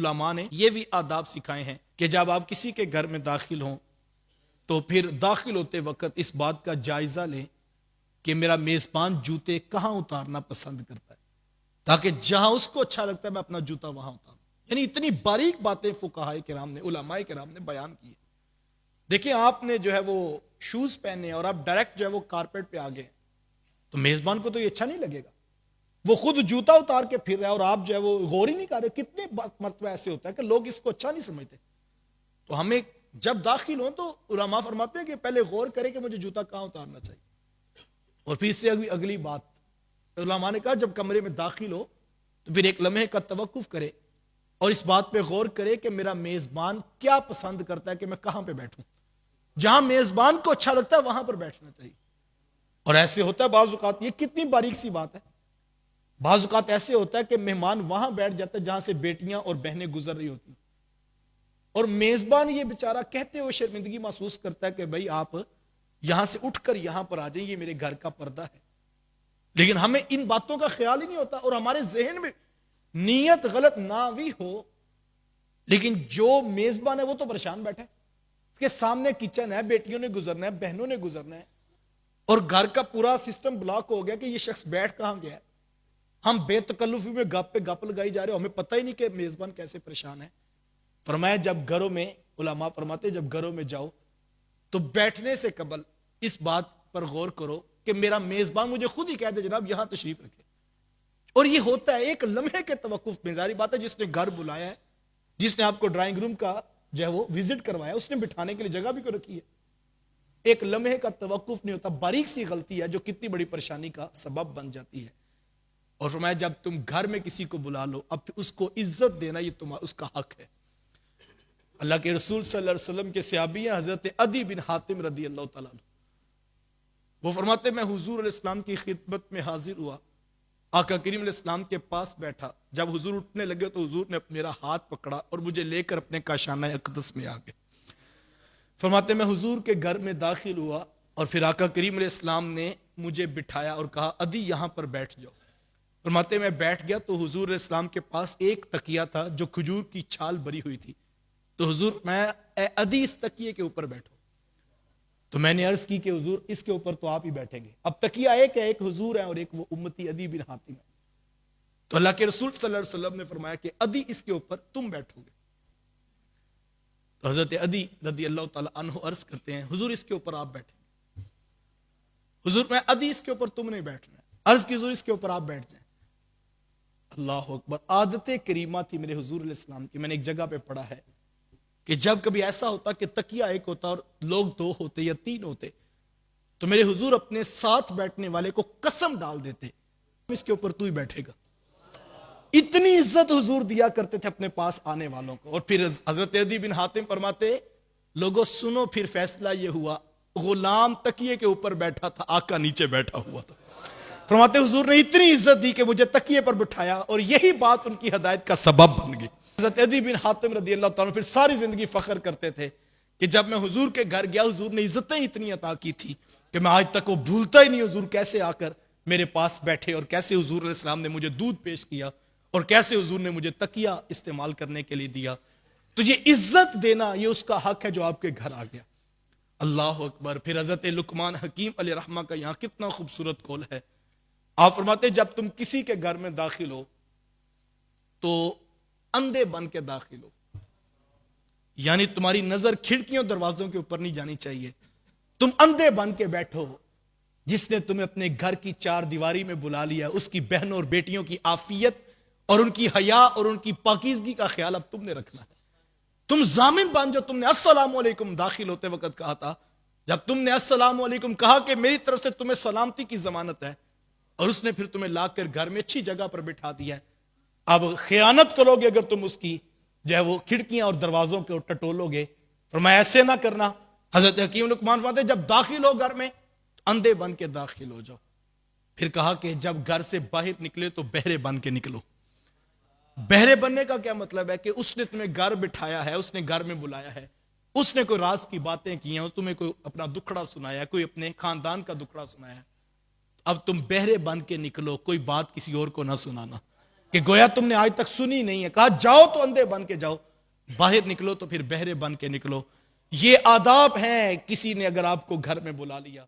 علماء نے یہ بھی آداب سکھائے ہیں کہ جب آپ کسی کے گھر میں داخل ہوں تو پھر داخل ہوتے وقت اس بات کا جائزہ لیں کہ میرا میزبان جوتے کہاں اتارنا پسند کرتا ہے، تاکہ جہاں اس کو اچھا لگتا ہے میں اپنا جوتا وہاں اتاروں۔ یعنی اتنی باریک باتیں فقہاء کرام نے، علماء کرام نے بیان کی ہے۔ دیکھیں آپ نے جو ہے وہ شوز پہنے اور آپ ڈائریکٹ جو ہے وہ کارپیٹ پہ آ گئے تو میزبان کو تو یہ اچھا نہیں لگے گا، وہ خود جوتا اتار کے پھر رہا ہے اور آپ جو ہے وہ غور ہی نہیں کر رہے۔ کتنے مرتبہ ایسے ہوتا ہے کہ لوگ اس کو اچھا نہیں سمجھتے۔ تو ہمیں جب داخل ہوں تو علماء فرماتے ہیں کہ پہلے غور کرے کہ مجھے جوتا کہاں اتارنا چاہیے، اور پھر سے اگلی بات علماء نے کہا جب کمرے میں داخل ہو تو پھر ایک لمحے کا توقف کرے اور اس بات پہ غور کرے کہ میرا میزبان کیا پسند کرتا ہے کہ میں کہاں پہ بیٹھوں۔ جہاں میزبان کو اچھا لگتا ہے وہاں پر بیٹھنا چاہیے۔ اور ایسے ہوتا ہے بعض اوقات، یہ کتنی باریک سی بات ہے، بعض اوقات ایسے ہوتا ہے کہ مہمان وہاں بیٹھ جاتا ہے جہاں سے بیٹیاں اور بہنیں گزر رہی ہوتی ہیں، اور میزبان یہ بیچارہ کہتے ہوئے شرمندگی محسوس کرتا ہے کہ بھائی آپ یہاں سے اٹھ کر یہاں پر آ جائیں، یہ میرے گھر کا پردہ ہے۔ لیکن ہمیں ان باتوں کا خیال ہی نہیں ہوتا، اور ہمارے ذہن میں نیت غلط نہ بھی ہو، لیکن جو میزبان ہے وہ تو پریشان بیٹھا ہے، اس کے سامنے کچن ہے، بیٹیوں نے گزرنا ہے، بہنوں نے گزرنا ہے، اور گھر کا پورا سسٹم بلاک ہو گیا کہ یہ شخص بیٹھ کہاں گیا ہے۔ ہم بے تکلفی میں گپ پہ گپ لگائی جا رہے ہیں، ہمیں پتہ ہی نہیں کہ میزبان کیسے پریشان ہے۔ فرمایا جب گھروں میں، علماء فرماتے جب گھروں میں جاؤ تو بیٹھنے سے قبل اس بات پر غور کرو کہ میرا میزبان مجھے خود ہی کہہ دے جناب یہاں تشریف رکھے۔ اور یہ ہوتا ہے ایک لمحے کے توقف میں۔ ظاہری بات ہے جس نے گھر بلایا ہے، جس نے آپ کو ڈرائنگ روم کا جو ہے وہ وزٹ کروایا، اس نے بٹھانے کے لیے جگہ بھی کو رکھی ہے۔ ایک لمحے کا توقف نہیں ہوتا، باریک سی غلطی ہے جو کتنی بڑی پریشانی کا سبب بن جاتی ہے۔ اور فرمایا جب تم گھر میں کسی کو بلا لو اب اس کو عزت دینا یہ اس کا حق ہے۔ اللہ کے رسول صلی اللہ علیہ وسلم کے صحابی ہیں حضرت عدی بن حاتم رضی اللہ تعالیٰ عنہ، وہ فرماتے میں حضور علیہ السلام کی خدمت میں حاضر ہوا، آقا کریم علیہ السلام کے پاس بیٹھا، جب حضور اٹھنے لگے تو حضور نے میرا ہاتھ پکڑا اور مجھے لے کر اپنے کاشانہ اقدس میں آ گئے۔ فرماتے میں حضور کے گھر میں داخل ہوا اور پھر آقا کریم علیہ السلام نے مجھے بٹھایا اور کہا عدی یہاں پر بیٹھ جاؤ۔ فرماتے میں بیٹھ گیا تو حضور علیہ السلام کے پاس ایک تکیہ تھا جو کھجور کی چھال بری ہوئی تھی، تو حضور میں اے عدی اس تکیے کے اوپر بیٹھو۔ تو میں نے عرض کی کہ حضور اس کے اوپر تو آپ ہی بیٹھیں گے، اب تکیہ ایک ہے، ایک حضور ہے اور ایک وہ امتی عدی بن حاتم ہے۔ تو اللہ کے رسول صلی اللہ علیہ وسلم نے فرمایا کہ عدی اس کے اوپر تم بیٹھو گے۔ تو حضرت عدی رضی اللہ تعالیٰ عنہ عرض کرتے ہیں حضور اس کے اوپر آپ بیٹھیں گے۔ حضور میں عدی اس کے اوپر تم نہیں بیٹھنا ہے، عرض کی حضور اس کے اوپر آپ بیٹھ جائیں۔ اللہ اکبر، عادت کریمہ تھی میرے حضور علیہ السلام کی، میں نے ایک جگہ پہ پڑھا ہے کہ جب کبھی ایسا ہوتا کہ تکیہ ایک ہوتا اور لوگ دو ہوتے یا تین ہوتے تو میرے حضور اپنے ساتھ بیٹھنے والے کو قسم ڈال دیتے اس کے اوپر تو ہی بیٹھے گا۔ اتنی عزت حضور دیا کرتے تھے اپنے پاس آنے والوں کو۔ اور پھر حضرت عدی بن حاتم فرماتے لوگوں سنو پھر فیصلہ یہ ہوا، غلام تکیے کے اوپر بیٹھا تھا، آقا نیچے بیٹھا ہوا تھا۔ فرماتے حضور نے اتنی عزت دی کہ مجھے تکیے پر بٹھایا اور یہی بات ان کی ہدایت کا سبب بن گئی۔ حضرت عدی بن حاتم رضی اللہ تعالیٰ پھر ساری زندگی فخر کرتے تھے کہ جب میں حضور کے گھر گیا حضور نے عزتیں اتنی عطا کی تھی کہ میں آج تک وہ بھولتا ہی نہیں حضور کیسے آ کر میرے پاس بیٹھے اور کیسے حضور علیہ السلام نے مجھے دودھ پیش کیا اور کیسے حضور نے مجھے تکیہ استعمال کرنے کے لیے دیا۔ تو یہ عزت دینا یہ اس کا حق ہے جو آپ کے گھر آ گیا۔ اللہ اکبر۔ پھر حضرت لقمان حکیم علیہ رحمہ کا یہاں کتنا خوبصورت قول ہے، آپ فرماتے جب تم کسی کے گھر میں داخل ہو تو اندھے بن کے داخل ہو، یعنی تمہاری نظر کھڑکیوں دروازوں کے اوپر نہیں جانی چاہیے، تم اندھے بن کے بیٹھو۔ جس نے تمہیں اپنے گھر کی چار دیواری میں بلا لیا اس کی بہنوں اور بیٹیوں کی عافیت اور ان کی حیا اور ان کی پاکیزگی کا خیال اب تم نے رکھنا ہے۔ تم ضامن بن جو تم نے السلام علیکم داخل ہوتے وقت کہا تھا، جب تم نے السلام علیکم کہا کہ میری طرف سے تمہیں سلامتی کی ضمانت ہے، اور اس نے پھر تمہیں لا کر گھر میں اچھی جگہ پر بٹھا دیا ہے، اب خیانت کرو گے اگر تم اس کی جو ہے وہ کھڑکیاں اور دروازوں کے ٹٹولو گے، فرمایا ایسے نہ کرنا۔ حضرت حکیم لقمان فرماتے جب داخل ہو گھر میں اندھے بن کے داخل ہو جاؤ۔ پھر کہا کہ جب گھر سے باہر نکلے تو بہرے بن کے نکلو۔ بہرے بننے کا کیا مطلب ہے کہ اس نے تمہیں گھر بٹھایا ہے، اس نے گھر میں بلایا ہے، اس نے کوئی راز کی باتیں کی ہیں، تمہیں کوئی اپنا دکھڑا سنایا ہے، کوئی اپنے خاندان کا دکھڑا سنایا ہے، اب تم بہرے بن کے نکلو، کوئی بات کسی اور کو نہ سنانا۔ کہ گویا تم نے آج تک سنی نہیں ہے. کہا جاؤ تو اندھے بن کے جاؤ, باہر نکلو تو پھر بہرے بن کے نکلو. یہ آداب ہیں کسی نے اگر آپ کو گھر میں بلا لیا.